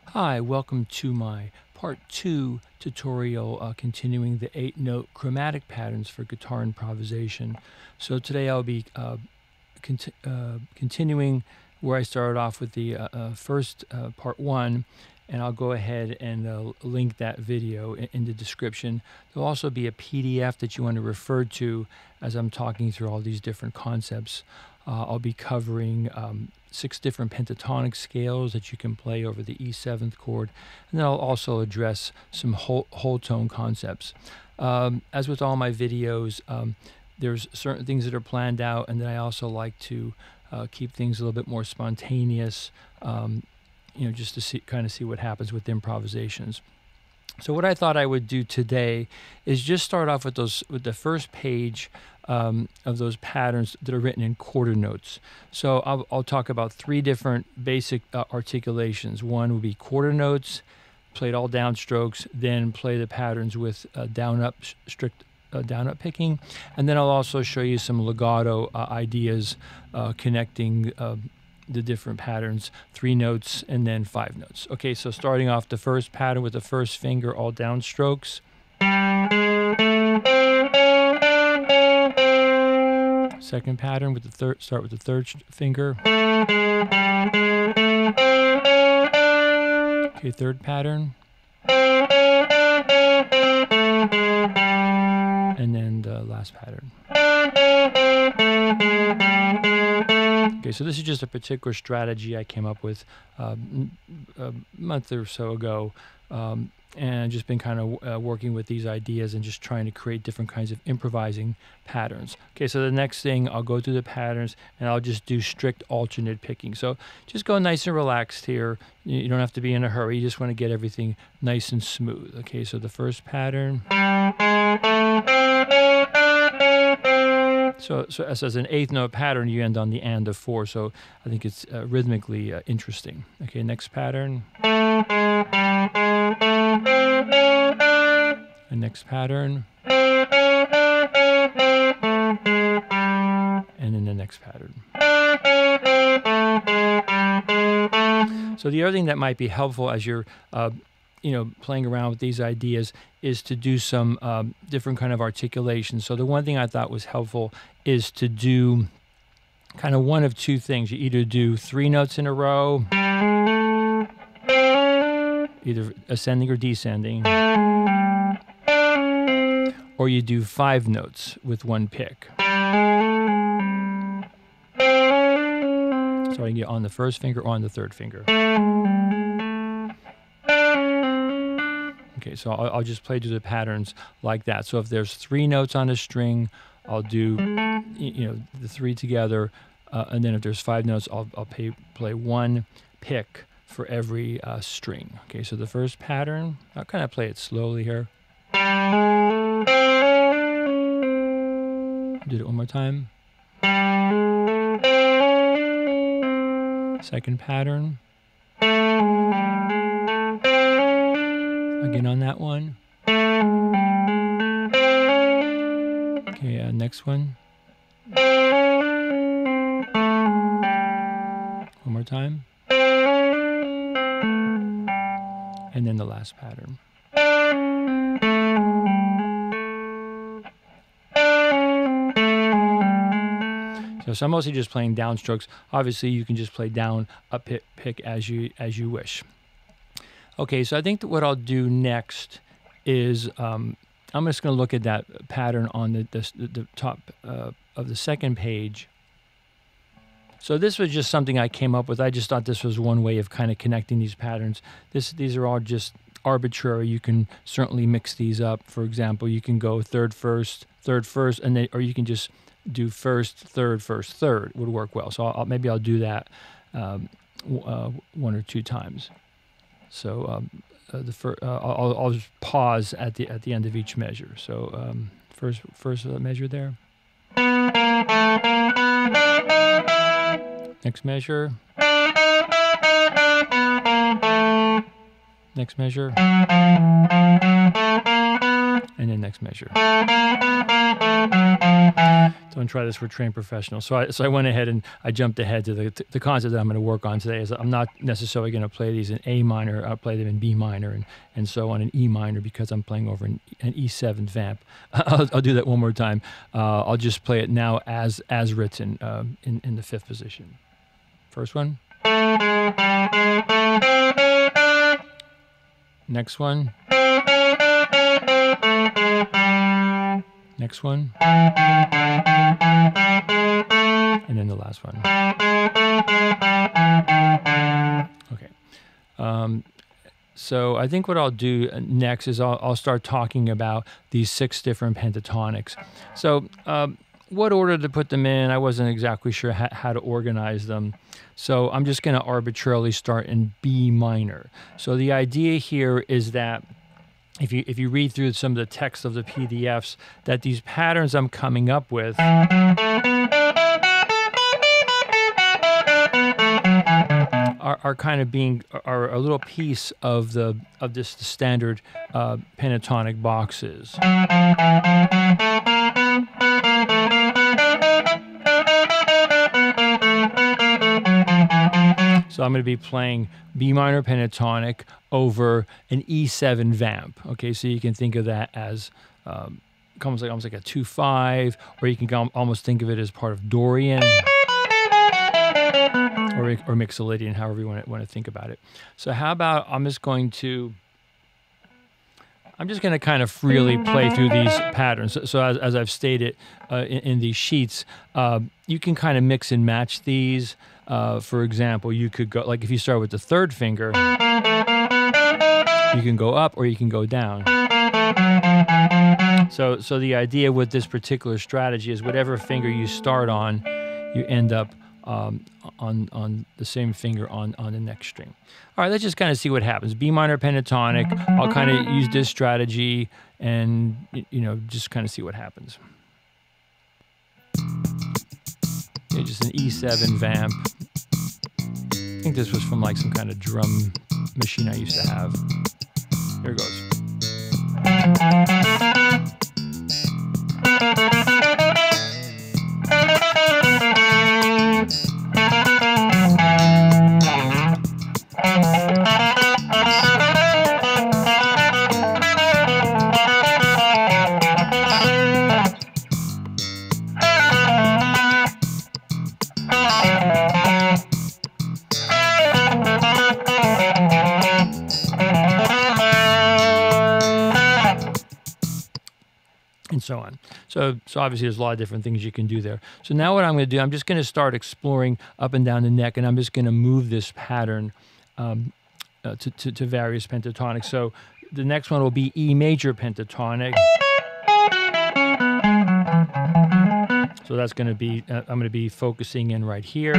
Hi, welcome to my part 2 tutorial continuing the 8-note chromatic patterns for guitar improvisation. So today I'll be continuing where I started off with the first part 1, and I'll go ahead and link that video in the description. There'll also be a PDF that you want to refer to as I'm talking through all these different concepts. I'll be covering 6 different pentatonic scales that you can play over the E7th chord, and then I'll also address some whole tone concepts. As with all my videos, there's certain things that are planned out, and then I also like to keep things a little bit more spontaneous, just to kind of see what happens with improvisations. So what I thought I would do today is just start off with the first page of those patterns that are written in quarter notes. So I'll talk about 3 different basic articulations. One would be quarter notes, played all downstrokes, then play the patterns with strict down-up picking, and then I'll also show you some legato ideas connecting the different patterns, 3 notes and then 5 notes. Okay, so starting off the first pattern with the first finger, all downstrokes. Second pattern with the start with the third finger. Okay, third pattern. And then the last pattern. Okay, so this is just a particular strategy I came up with a month or so ago, and I've just been kind of working with these ideas and just trying to create different kinds of improvising patterns. Okay, so the next thing, I'll go through the patterns and I'll just do strict alternate picking. So just go nice and relaxed here. You don't have to be in a hurry. You just want to get everything nice and smooth. Okay, so the first pattern. So as an 8th note pattern, you end on the and of 4, so I think it's rhythmically interesting. Okay, next pattern. And next pattern. And then the next pattern. So the other thing that might be helpful as you're playing around with these ideas is to do some different kind of articulations. So the one thing I thought was helpful is to do kind of one of 2 things. You either do 3 notes in a row, either ascending or descending, or you do 5 notes with 1 pick. Starting it on the first finger or on the third finger. Okay, so I'll just play through the patterns like that. So if there's 3 notes on a string, I'll do the 3 together, and then if there's 5 notes, I'll play 1 pick for every string. Okay, so the first pattern, I'll kind of play it slowly here. Do it one more time. Second pattern. Again on that one. Okay, next one. One more time. And then the last pattern. So I'm mostly just playing downstrokes. Obviously, you can just play down, up, pick as you wish. Okay, so I think that what I'll do next is I'm just going to look at that pattern on the top of the second page. So this was just something I came up with. I just thought this was one way of kind of connecting these patterns. These are all just arbitrary. You can certainly mix these up. For example, you can go third, first, and then, or you can just do first, third, would work well. So maybe I'll do that 1 or 2 times. So I'll just pause at the end of each measure. So first measure there. Next measure. Next measure. And then next measure. Don't try this for trained professionals. So I went ahead and I jumped ahead to the concept that I'm going to work on today. Is I'm not necessarily going to play these in A minor. I'll play them in B minor and so on in E minor because I'm playing over an E7 vamp. I'll do that one more time. I'll just play it now as written in the fifth position. First one. Next one. Next one. And then the last one. Okay. So I think what I'll do next is I'll start talking about these 6 different pentatonics. So what order to put them in, I wasn't exactly sure how to organize them. So I'm just going to arbitrarily start in B minor. So the idea here is that if you read through some of the text of the PDFs, that these patterns I'm coming up with are kind of are a little piece of this standard pentatonic boxes. So I'm going to be playing B minor pentatonic over an E7 vamp. Okay, so you can think of that as almost like a 2/5, or you can almost think of it as part of Dorian or Mixolydian, however you want to think about it. So how about I'm just going to kind of freely play through these patterns. So as I've stated in these sheets, you can kind of mix and match these. For example, you could go, like if you start with the 3rd finger, you can go up or you can go down. So the idea with this particular strategy is whatever finger you start on, you end up on the same finger on the next string. All right, let's just kind of see what happens. B minor pentatonic, I'll kind of use this strategy and, just kind of see what happens. Yeah, just an E7 vamp. I think this was from like some kind of drum machine I used to have. Here it goes. And so on. So obviously there's a lot of different things you can do there. So now what I'm going to do, I'm just going to start exploring up and down the neck, and I'm just going to move this pattern to various pentatonics. So the next one will be E major pentatonic. So that's going to be, I'm going to be focusing in right here.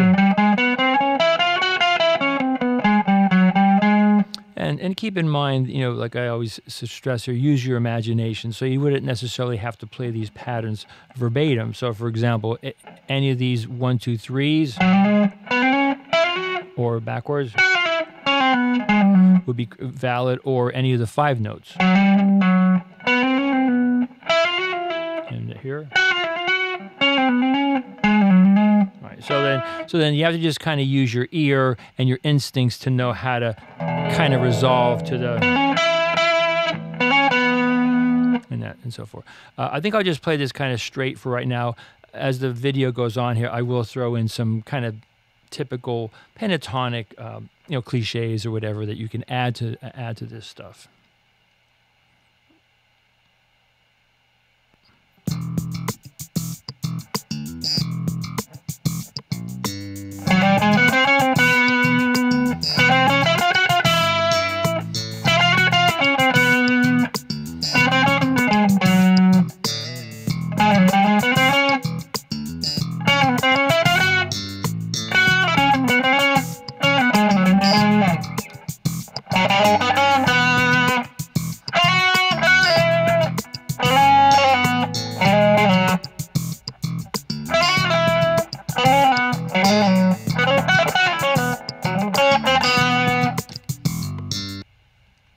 And keep in mind, like I always stress here, use your imagination. So you wouldn't necessarily have to play these patterns verbatim. So for example, any of these 1, 2, 3s or backwards would be valid, or any of the 5 notes. And here. All right, so then you have to just kind of use your ear and your instincts to know how to kind of resolve to the and so forth. I think I'll just play this kind of straight for right now. As the video goes on here, I will throw in some kind of typical pentatonic, cliches or whatever that you can add to this stuff.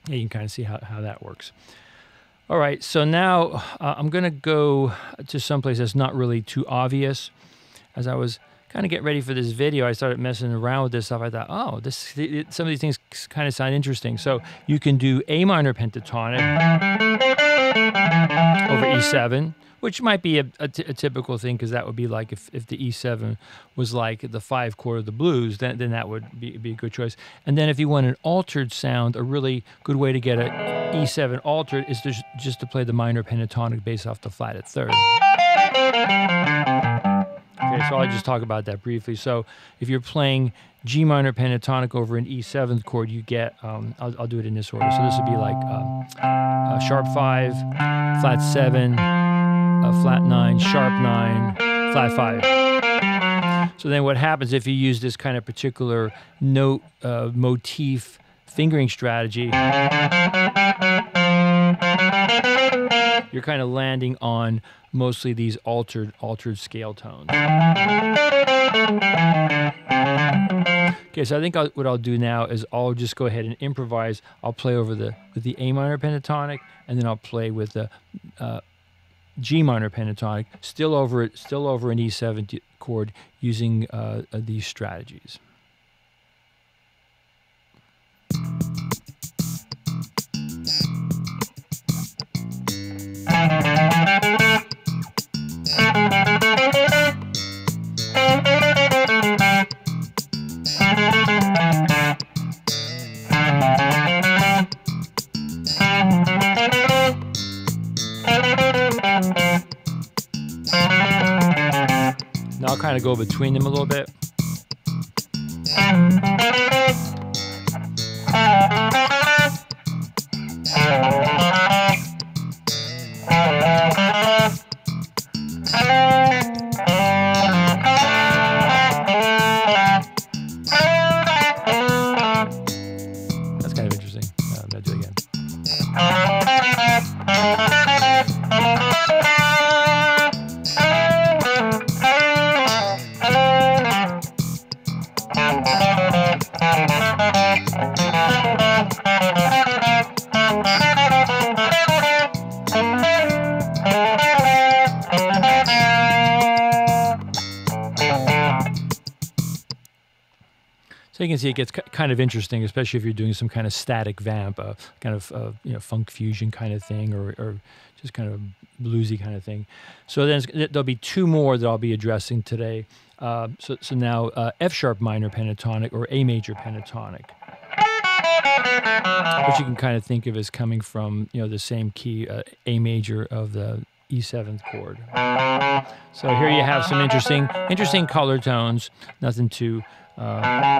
You can kind of see how that works. All right, so now I'm going to go to someplace that's not really too obvious. As I was kind of getting ready for this video, I started messing around with this stuff. I thought, oh, some of these things kind of sound interesting. So you can do A minor pentatonic over E7, which might be a typical thing, because that would be like if the E7 was like the 5 chord of the blues, then that would be a good choice. And then if you want an altered sound, a really good way to get an E7 altered is just to play the minor pentatonic based off the flat at third. Okay, so I'll just talk about that briefly. So if you're playing G minor pentatonic over an E7th chord, you get, I'll do it in this order. So this would be like sharp 5, flat 7, flat 9, sharp 9, flat 5. So then what happens if you use this kind of particular note motif fingering strategy, you're kind of landing on mostly these altered scale tones. Okay, so I think what I'll do now is I'll just go ahead and improvise. I'll play over with the A minor pentatonic, and then I'll play with the G minor pentatonic, still over an E7 chord, using these strategies. Now I'll kind of go between them a little bit. That's kind of interesting. I'm going to do it again. So you can see it gets kind of interesting, especially if you're doing some kind of static vamp, kind of funk fusion kind of thing, or just kind of bluesy kind of thing. So then there'll be two more that I'll be addressing today. So now F sharp minor pentatonic or A major pentatonic, which you can kind of think of as coming from the same key, A major of the E7th chord. So here you have some interesting color tones, nothing too. And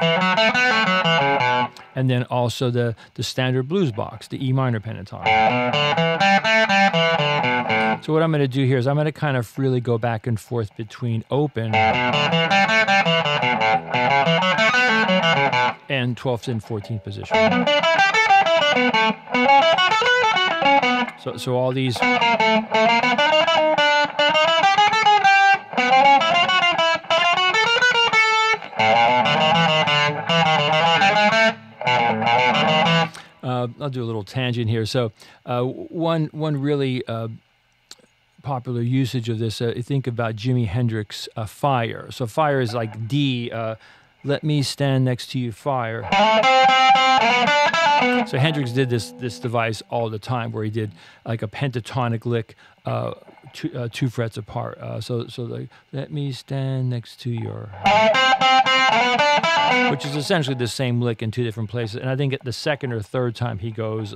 then also the standard blues box, the E minor pentatonic. So what I'm going to do here is I'm going to kind of really go back and forth between open and 12th and 14th position. So all these. I'll do a little tangent here. So one really popular usage of this, think about Jimi Hendrix, Fire. So Fire is like D, let me stand next to you, fire. So Hendrix did this device all the time, where he did like a pentatonic lick, two frets apart. So like, let me stand next to your, which is essentially the same lick in two different places. And I think at the second or third time he goes,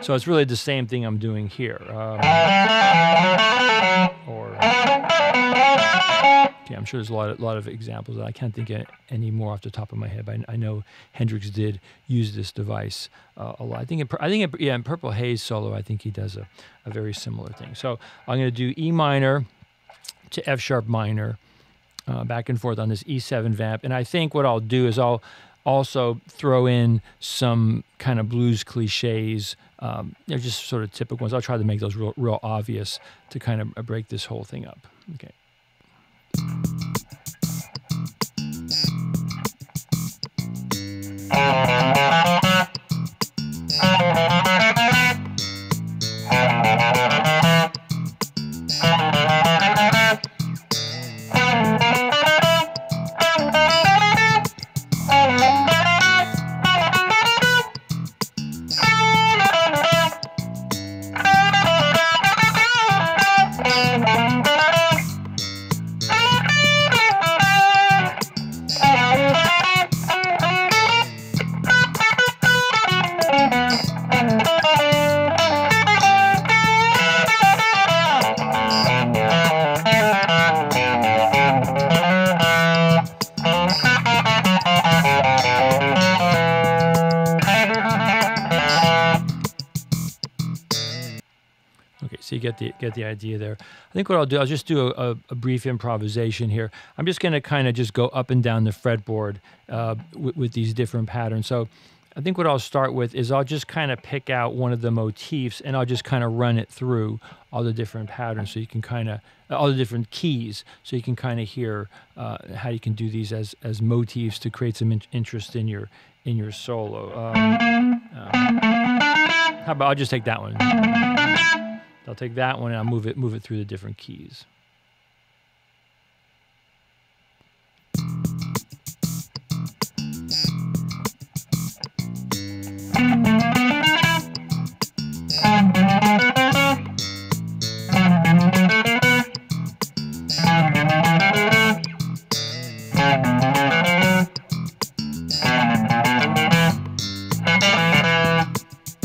so it's really the same thing I'm doing here. Okay, I'm sure there's a lot of examples. I can't think of any more off the top of my head, but I know Hendrix did use this device a lot. I think in Purple Haze solo, I think he does a very similar thing. So I'm going to do E minor to F sharp minor, back and forth on this E7 vamp. And I think what I'll do is I'll also throw in some kind of blues cliches. They're just sort of typical ones. I'll try to make those real obvious to kind of break this whole thing up. Okay. get the idea there. I think what I'll do, I'll just do a brief improvisation here. I'm just going to kind of just go up and down the fretboard with these different patterns. So I think what I'll start with is I'll just kind of pick out one of the motifs and I'll just kind of run it through all the different patterns, so you can kind of all the different keys, so you can kind of hear how you can do these as motifs to create some interest in your solo. How about I'll just take that one. I'll take that one and I'll move it through the different keys.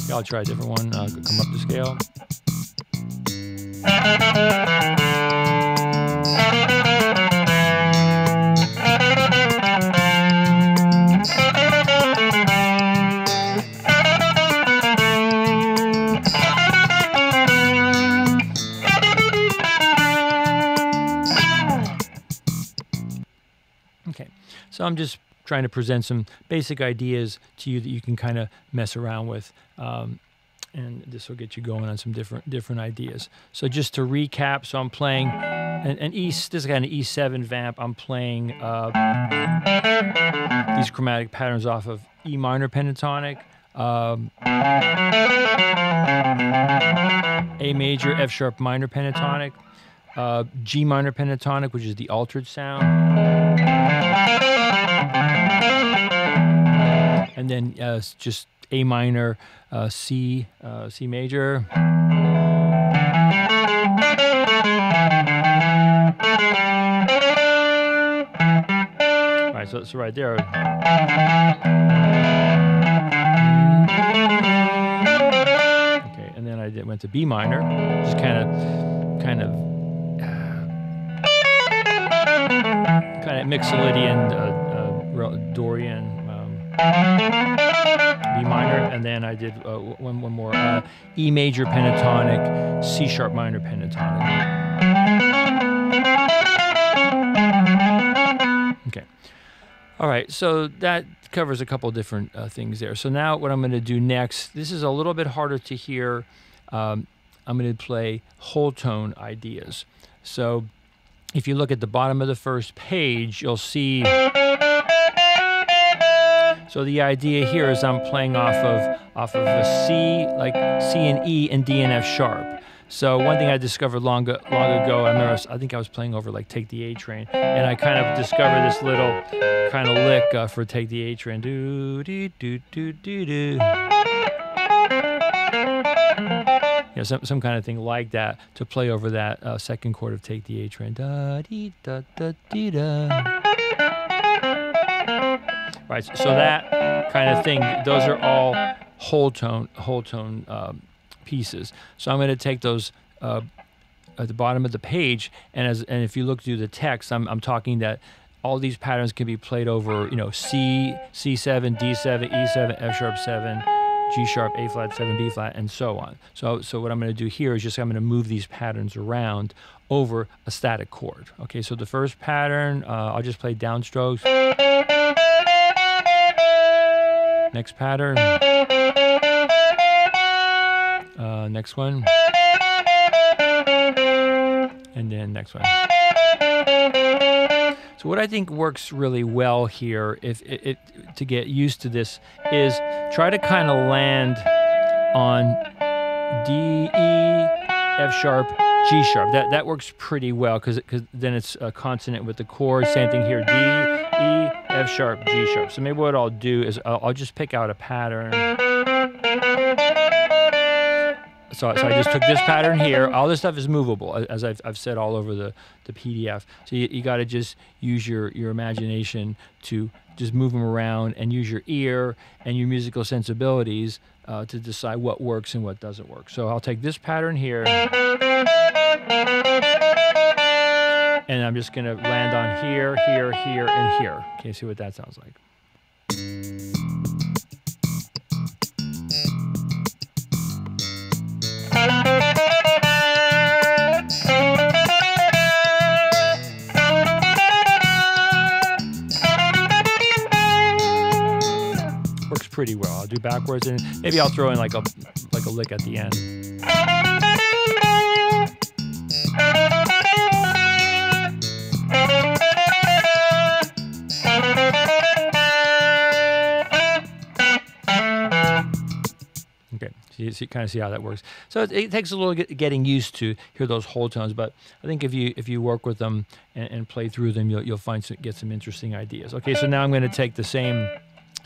I'll try a different one. Come up to scale. Okay, so I'm just trying to present some basic ideas to you that you can kind of mess around with, and this will get you going on some different ideas. So just to recap, so I'm playing this is kind of E7 vamp. I'm playing these chromatic patterns off of E minor pentatonic, A major, F sharp minor pentatonic, G minor pentatonic, which is the altered sound, and then just A minor, C major, all right, so right there. Okay, and then I went to B minor, just kind of Mixolydian, Dorian, B minor, and then I did one more E major pentatonic, C sharp minor pentatonic. Okay, all right, so that covers a couple different things there. So now what I'm going to do next, this is a little bit harder to hear. I'm going to play whole tone ideas. So if you look at the bottom of the first page, you'll see. So the idea here is I'm playing off of a C, like C and E and D and F sharp. So one thing I discovered long ago, I think I was playing over like Take the A Train, and I kind of discovered this little kind of lick for Take the A Train. Do do do do do do. You know, some kind of thing like that to play over that second chord of Take the A Train. Da dee da da dee da. Right, so that kind of thing, those are all whole tone pieces. So I'm going to take those at the bottom of the page, and if you look through the text, I'm talking that all these patterns can be played over, you know, C, C7, D7, E7, F sharp 7, G sharp, A flat 7, B flat, and so on. So what I'm going to do here is just I'm going to move these patterns around over a static chord. Okay, so the first pattern, I'll just play downstrokes. Next pattern. Next one. And then next one. So what I think works really well here, to get used to this, is try to kind of land on D, E, F sharp, G sharp. That works pretty well because then it's a consonant with the chord. Same thing here, D, E, F sharp, G sharp. So maybe what I'll do is I'll just pick out a pattern. So I just took this pattern here. All this stuff is movable, as I've said all over the PDF. So you got to just use your imagination to just move them around and use your ear and your musical sensibilities to decide what works and what doesn't work. So I'll take this pattern here, and I'm just going to land on here, here, here, and here. Okay, see what that sounds like. pretty well. I'll do backwards, and maybe I'll throw in like a lick at the end. Okay, so you kind of see how that works. So it takes a little getting used to hear those whole tones, but I think if you work with them and play through them, you'll get some interesting ideas. Okay, so now I'm going to take the same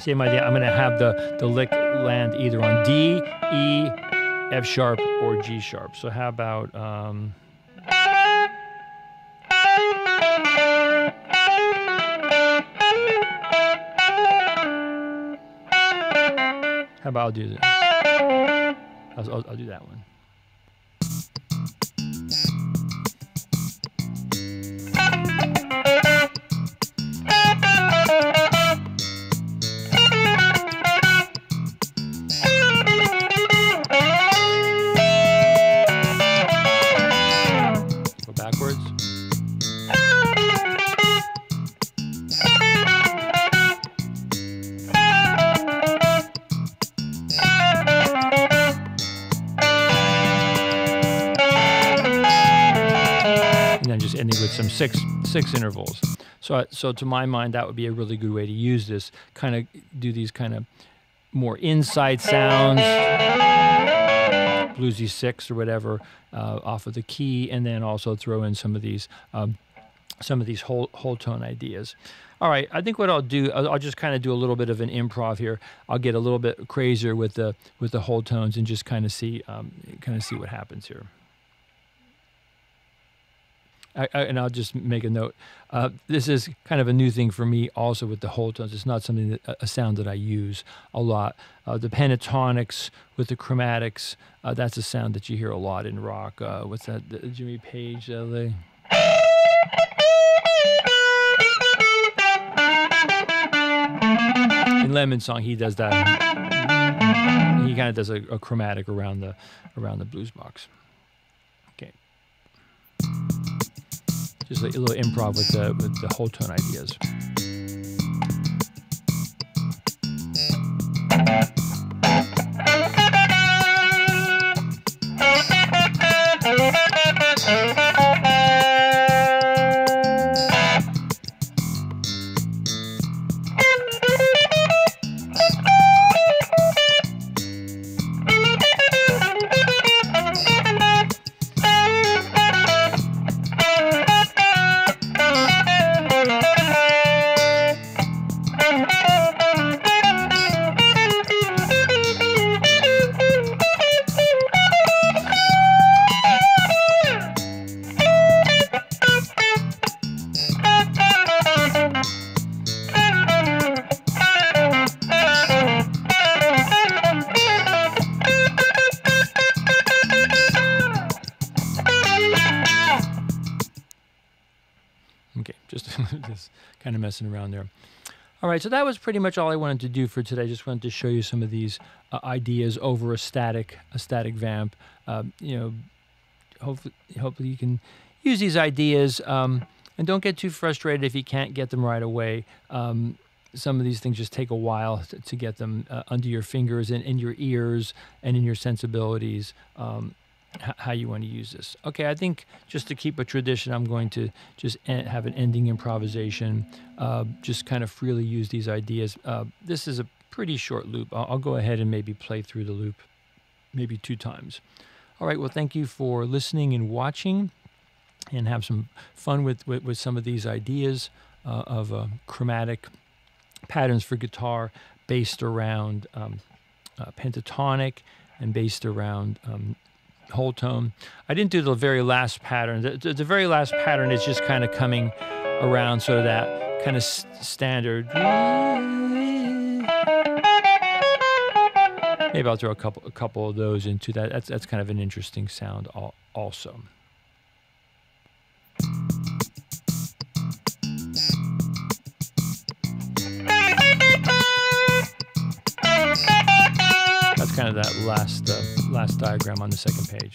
idea. I'm going to have the lick land either on D, E, F sharp, or G sharp. So how about I'll do that. I'll do that one. Go backwards. Just ending with some six intervals. So to my mind, that would be a really good way to use this. Kind of do these kind of more inside sounds, bluesy six or whatever, off of the key, and then also throw in some of these whole tone ideas. All right, I think what I'll do, I'll just kind of do a little bit of an improv here. I'll get a little bit crazier with the whole tones and just kind of see what happens here. And I'll just make a note. This is kind of a new thing for me also with the whole tones. It's not something a sound that I use a lot. The Pentatonics with the Chromatics, that's a sound that you hear a lot in rock. What's that? The Jimmy Page? In Lemon's song, he does that. He kind of does a chromatic around the blues box. Okay. Just a little improv with the whole tone ideas. Okay, just kind of messing around there. All right, so that was pretty much all I wanted to do for today. I just wanted to show you some of these ideas over a static vamp. Hopefully you can use these ideas, and don't get too frustrated if you can't get them right away. Some of these things just take a while to get them under your fingers and in your ears and in your sensibilities. How you want to use this. Okay, I think just to keep a tradition, I'm going to just have an ending improvisation, just kind of freely use these ideas. This is a pretty short loop. I'll go ahead and maybe play through the loop maybe 2 times. All right, well, thank you for listening and watching, and have some fun with some of these ideas of chromatic patterns for guitar based around pentatonic and based around whole tone. I didn't do the very last pattern. The very last pattern is just kind of coming around sort of that kind of standard. Maybe I'll throw a couple of those into that. That's kind of an interesting sound also. That's kind of that last diagram on the second page.